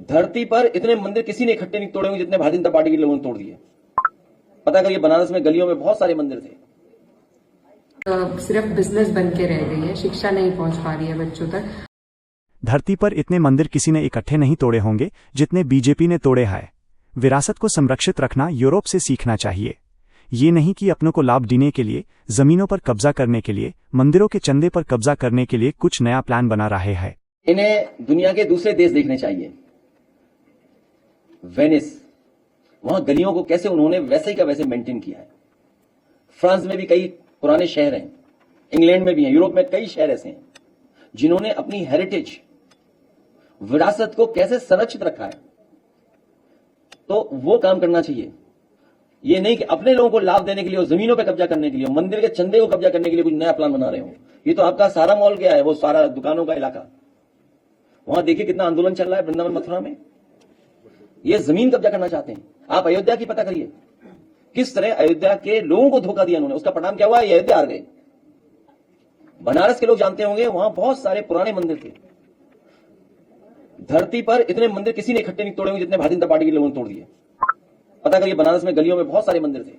धरती पर इतने मंदिर किसी ने इकट्ठे नहीं तोड़े होंगे जितने भारतीय जनता पार्टी के लोगों ने तोड़ दिए। पता करिए, बनारस में गलियों में बहुत सारे मंदिर थे। सिर्फ बिजनेस बन के रह गई है, शिक्षा नहीं पहुंच पा रही है बच्चों तक। धरती पर इतने मंदिर किसी ने इकट्ठे नहीं तोड़े होंगे जितने बीजेपी ने तोड़े हैं। विरासत को संरक्षित रखना यूरोप से सीखना चाहिए। ये नहीं कि अपनों को लाभ देने के लिए, जमीनों पर कब्जा करने के लिए, मंदिरों के चंदे पर कब्जा करने के लिए कुछ नया प्लान बना रहे हैं। इन्हें दुनिया के दूसरे देश देखने चाहिए। वेनिस, वहां गलियों को कैसे उन्होंने वैसे ही का वैसे मेंटेन किया है। फ्रांस में भी कई पुराने शहर हैं, इंग्लैंड में भी हैं, यूरोप में कई शहर ऐसे हैं जिन्होंने अपनी हेरिटेज, विरासत को कैसे संरक्षित रखा है। तो वो काम करना चाहिए। ये नहीं कि अपने लोगों को लाभ देने के लिए और जमीनों पे कब्जा करने के लिए, मंदिर के चंदे को कब्जा करने के लिए कुछ नया प्लान बना रहे हो। ये तो आपका सारा मॉल गया है, वो सारा दुकानों का इलाका। वहां देखिए कितना आंदोलन चल रहा है वृंदावन मथुरा में। ये जमीन कब्जा करना चाहते हैं। आप अयोध्या की पता करिए, किस तरह अयोध्या के लोगों को धोखा दिया उन्होंने। उसका परिणाम क्या हुआ? ये अयोध्या हार गए। बनारस के लोग जानते होंगे, वहां बहुत सारे पुराने मंदिर थे। धरती पर इतने मंदिर किसी ने इकट्ठे नहीं तोड़े होंगे जितने भारतीय जनता पार्टी के लोगों ने तोड़ दिए। पता करिए, बनारस में गलियों में बहुत सारे मंदिर थे।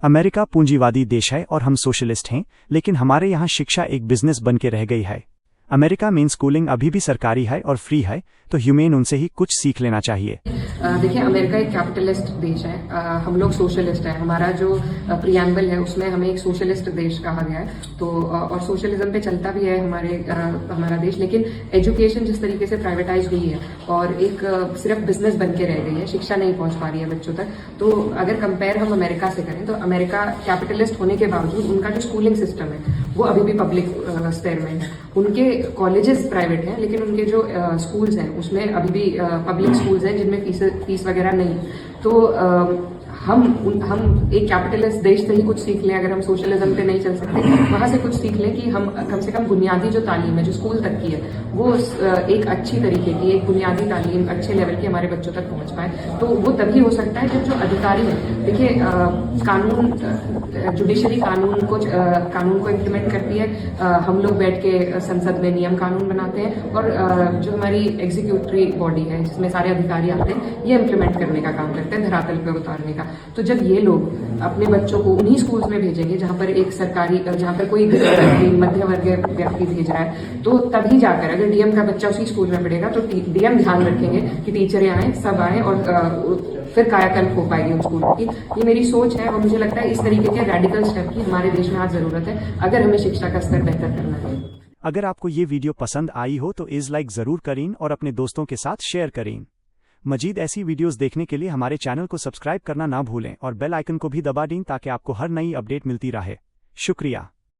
अमेरिका पूंजीवादी देश है और हम सोशलिस्ट हैं, लेकिन हमारे यहाँ शिक्षा एक बिजनेस बन के रह गई है। अमेरिका में स्कूलिंग अभी भी सरकारी है और फ्री है, तो ह्यूमेन उनसे ही कुछ सीख लेना चाहिए। देखिए, अमेरिका एक कैपिटलिस्ट देश है, हम लोग सोशलिस्ट है। हमारा जो प्रियम्बल है उसमें हमें एक सोशलिस्ट देश कहा गया है। तो और सोशलिज्म पे चलता भी है हमारा देश। लेकिन एजुकेशन जिस तरीके से प्राइवेटाइज हुई है और एक सिर्फ बिजनेस बन के रह गई है, शिक्षा नहीं पहुंच पा रही है बच्चों तक। तो अगर कंपेयर हम अमेरिका से करें तो अमेरिका कैपिटलिस्ट होने के बावजूद उनका जो स्कूलिंग सिस्टम है वो अभी भी पब्लिक स्तर में है। उनके कॉलेजेस प्राइवेट हैं, लेकिन उनके जो स्कूल्स हैं उसमें अभी भी पब्लिक स्कूल्स हैं जिनमें फीस वगैरह नहीं। तो हम एक कैपिटलिस्ट देश से ही कुछ सीख लें। अगर हम सोशलिज्म पे नहीं चल सकते, वहां से कुछ सीख लें कि हम कम से कम बुनियादी जो तालीम है जो स्कूल तक की है वो एक अच्छी तरीके की, एक बुनियादी तालीम अच्छे लेवल की हमारे बच्चों तक पहुंच पाए। तो वो तभी हो सकता है जब जो अधिकारी है, देखिए कानून, जुडिशरी कानून को इम्प्लीमेंट करती है। हम लोग बैठ के संसद में नियम कानून बनाते हैं और जो हमारी एग्जीक्यूटिव बॉडी है जिसमें सारे अधिकारी आते हैं, ये इम्प्लीमेंट करने का काम करते हैं, धरातल पर उतारने का। तो जब ये लोग अपने बच्चों को उन्हीं स्कूल्स में भेजेंगे जहां पर एक सरकारी, जहां पर कोई मध्य वर्गीय व्यक्ति भेज रहा है, तो तभी जाकर अगर डीएम का बच्चा उसी स्कूल में पढ़ेगा तो डीएम ध्यान रखेंगे कि टीचर आए, सब आए और फिर कायाकल्प हो पाएगी उन स्कूलों की। ये मेरी सोच है और मुझे लगता है इस तरीके के रेडिकल स्टेप की हमारे देश में आज जरूरत है अगर हमें शिक्षा का स्तर बेहतर करना है। अगर आपको ये वीडियो पसंद आई हो तो इस लाइक जरूर करें और अपने दोस्तों के साथ शेयर करें। मजीद ऐसी वीडियोस देखने के लिए हमारे चैनल को सब्सक्राइब करना ना भूलें और बेल आइकन को भी दबा दें ताकि आपको हर नई अपडेट मिलती रहे। शुक्रिया।